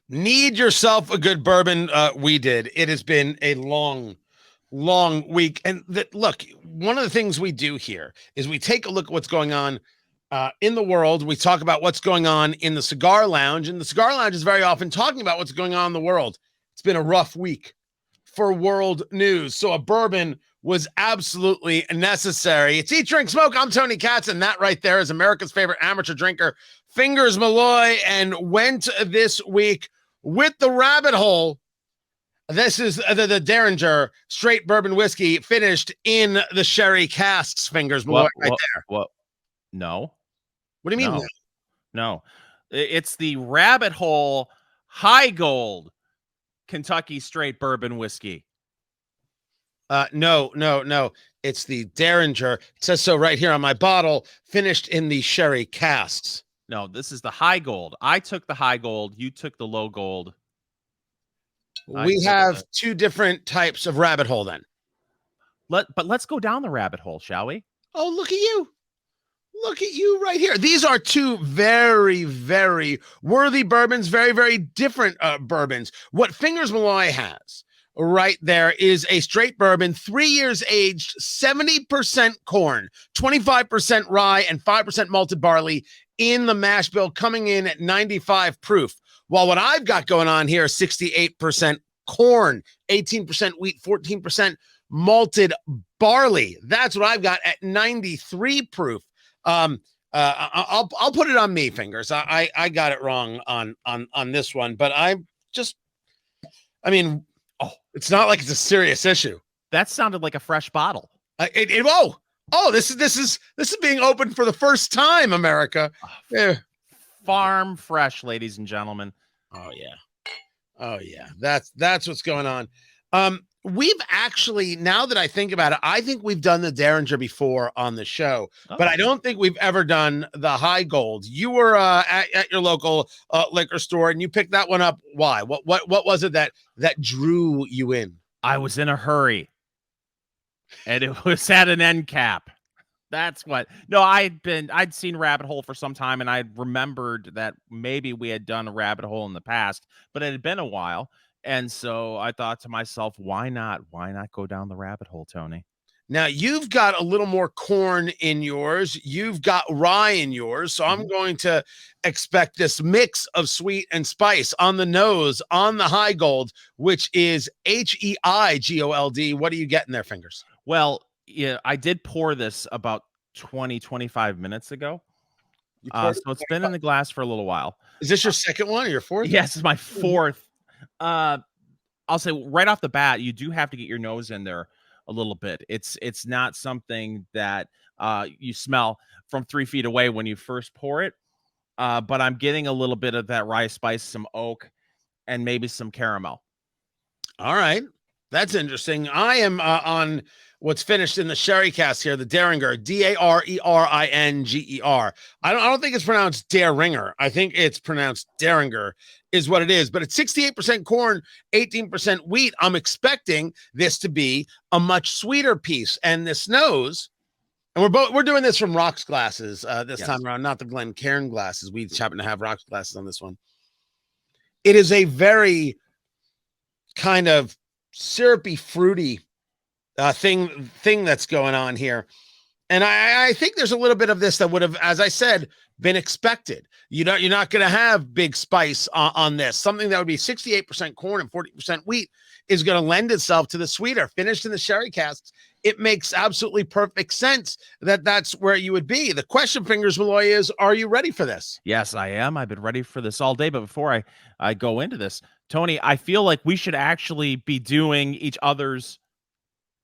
Need yourself a good bourbon. We did. It has been a long week. And look, one of the things we do here is we take a look at what's going on in the world. We talk about what's going on in the cigar lounge, and the cigar lounge is very often talking about what's going on in the world. It's been a rough week for world news. So a bourbon was absolutely necessary. It's Eat, Drink, Smoke. I'm Tony Katz, and that right there is America's favorite amateur drinker, Fingers Mallow, and went this week with the rabbit hole. This is the Dareringer straight bourbon whiskey finished in the sherry casks, Fingers Malloy, right there. What? No. What do you mean? No. It's the rabbit hole Heigold Kentucky straight bourbon whiskey. No. It's the Dareringer. It says so right here on my bottle, finished in the sherry casks. No, this is the Heigold. I took the Heigold. You took the low gold. We have two different types of rabbit hole then. But let's go down the rabbit hole, shall we? Oh, look at you. Look at you right here. These are two very, very worthy bourbons, very, very different bourbons. What Fingers Malloy has right there is a straight bourbon, 3 years aged, 70% corn, 25% rye, and 5% malted barley in the mash bill, coming in at 95 proof. While what I've got going on here is 68% corn, 18% wheat, 14% malted barley. That's what I've got at 93 proof. I'll put it on me, Fingers. I got it wrong on this one, but it's not like it's a serious issue. That sounded like a fresh bottle. This is being opened for the first time, America. Farm fresh, ladies and gentlemen. Oh yeah. That's what's going on. We've actually, now that I think about it, I think we've done the Dareringer before on the show, but I don't think we've ever done the Heigold. You were at your local liquor store and you picked that one up. Why? What was it that drew you in? I was in a hurry, and it was at an end cap. That's what. No, I'd seen Rabbit Hole for some time, and I remembered that maybe we had done a Rabbit Hole in the past, but it had been a while. And so I thought to myself, why not? Why not go down the rabbit hole, Tony? Now, you've got a little more corn in yours. You've got rye in yours. So I'm going to expect this mix of sweet and spice on the nose, on the Heigold, which is Heigold. What are you getting there, Fingers? Well, yeah, I did pour this about 25 minutes ago. So it's been in the glass for a little while. Is this your second one or your fourth? Yes, it's my fourth. I'll say right off the bat, you do have to get your nose in there a little bit. It's not something that you smell from 3 feet away when you first pour it. But I'm getting a little bit of that rye spice, some oak, and maybe some caramel. All right. That's interesting. I am on what's finished in the sherry cask here, the Dareringer, Dareringer. I don't think it's pronounced Dareringer. I think it's pronounced Dareringer is what it is, but it's 68% corn, 18% wheat. I'm expecting this to be a much sweeter piece, and this nose, and we're doing this from rocks glasses this time around, not the Glencairn glasses. We happen to have rocks glasses on this one. It is a very kind of syrupy, fruity thing that's going on here. And I think there's a little bit of this that would have, as I said, been expected. You're not going to have big spice on this. Something that would be 68% corn and 40% wheat is going to lend itself to the sweeter. Finished in the sherry casks, it makes absolutely perfect sense that that's where you would be. The question, Fingers Malloy, is, are you ready for this? Yes, I am. I've been ready for this all day. But before I go into this, Tony, I feel like we should actually be doing each other's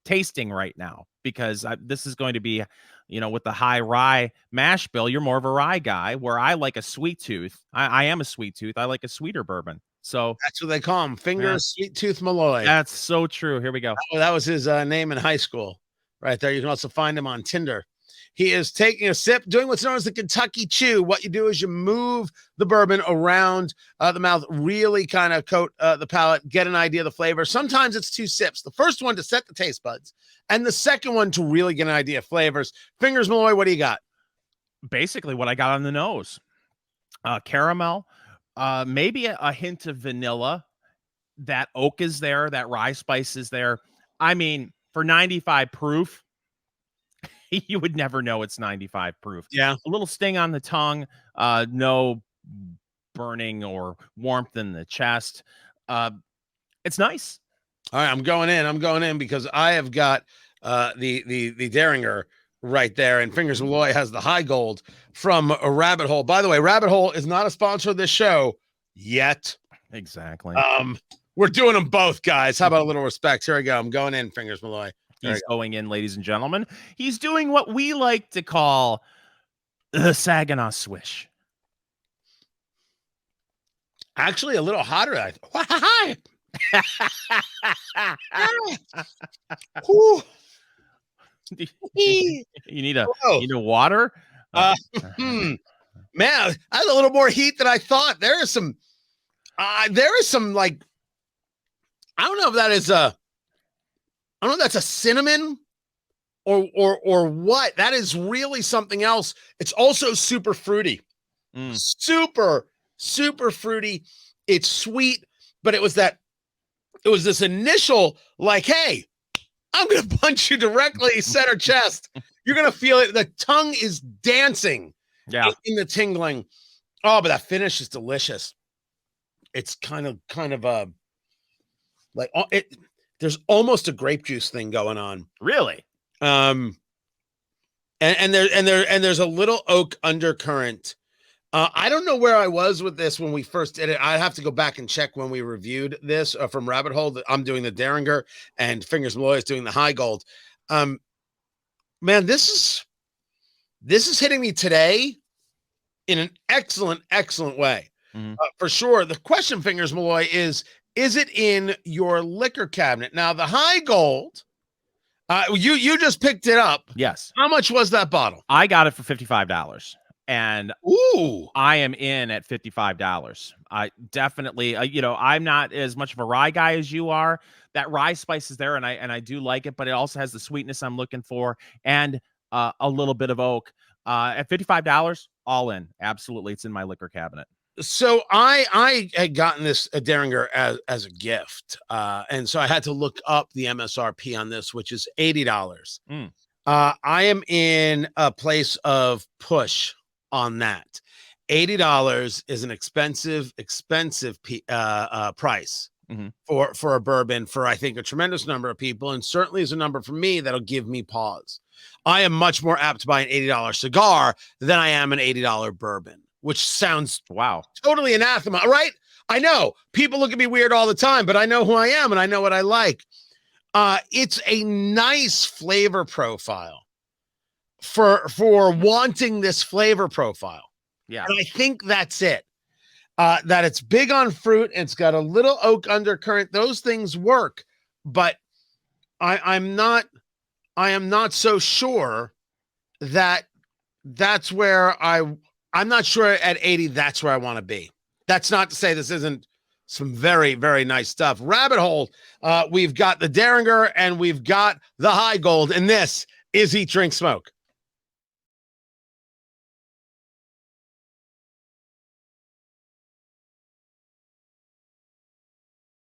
tasting right now, because this is going to be, with the high rye mash bill, you're more of a rye guy, where I like a sweet tooth. I am a sweet tooth. I like a sweeter bourbon. So that's what they call him, Fingers Sweet Tooth Malloy. That's so true. Here we go. That was his name in high school right there. You can also find him on Tinder. He is taking a sip, doing what's known as the Kentucky Chew. What you do is you move the bourbon around the mouth, really kind of coat the palate, get an idea of the flavor. Sometimes it's 2 sips. The first one to set the taste buds, and the second one to really get an idea of flavors. Fingers Malloy, what do you got? Basically what I got on the nose. Caramel, Maybe a hint of vanilla. That oak is there, that rye spice is there. I mean, for 95 proof, you would never know it's 95 proof. Yeah. A little sting on the tongue, no burning or warmth in the chest. It's nice. All right, I'm going in because I have got the Dareringer right there, and Fingers Malloy has the Heigold from a Rabbit Hole. By the way, Rabbit Hole is not a sponsor of this show yet. Exactly. We're doing them both, guys. How about a little respect? Here we go. I'm going in, Fingers Malloy. He's going in, ladies and gentlemen. He's doing what we like to call the Saginaw Swish. Actually, a little hotter. Hi. You need a water. Man, I had a little more heat than I thought. There is some like, I don't know if that is I don't know if that's a cinnamon or what. That is really something else. It's also super fruity. Super fruity. It's sweet, but it was this initial like, hey, I'm going to punch you directly center chest. You're going to feel it. The tongue is dancing in the tingling. Oh, but that finish is delicious. It's kind of like there's almost a grape juice thing going on. Really? And there's a little oak undercurrent. I don't know where I was with this when we first did it. I have to go back and check when we reviewed this from Rabbit Hole. I'm doing the Dareringer and Fingers Malloy is doing the Heigold. Man, this is hitting me today in an excellent way. For sure. The question, Fingers Malloy, is it in your liquor cabinet? Now, the Heigold, you just picked it up. Yes. How much was that bottle? I got it for $55. And ooh, I am in at $55. I definitely, I'm not as much of a rye guy as you are. That rye spice is there, and I do like it, but it also has the sweetness I'm looking for, and a little bit of oak. At $55, all in. Absolutely, it's in my liquor cabinet. So I had gotten this Dareringer as a gift, and so I had to look up the MSRP on this, which is $80. I am in a place of push on that. $80 is an expensive price for a bourbon for, I think, a tremendous number of people, and certainly is a number for me that'll give me pause. I am much more apt to buy an $80 cigar than I am an $80 bourbon, which sounds totally anathema, right? I know people look at me weird all the time, but I know who I am and I know what I like. It's a nice flavor profile for wanting this flavor profile. Yeah. And I think that's it. That it's big on fruit and it's got a little oak undercurrent. Those things work, but I am not so sure that that's where I'm not sure at 80 that's where I want to be. That's not to say this isn't some very, very nice stuff. Rabbit Hole, we've got the Dareringer and we've got the Heigold, and this is Eat, Drink, Smoke.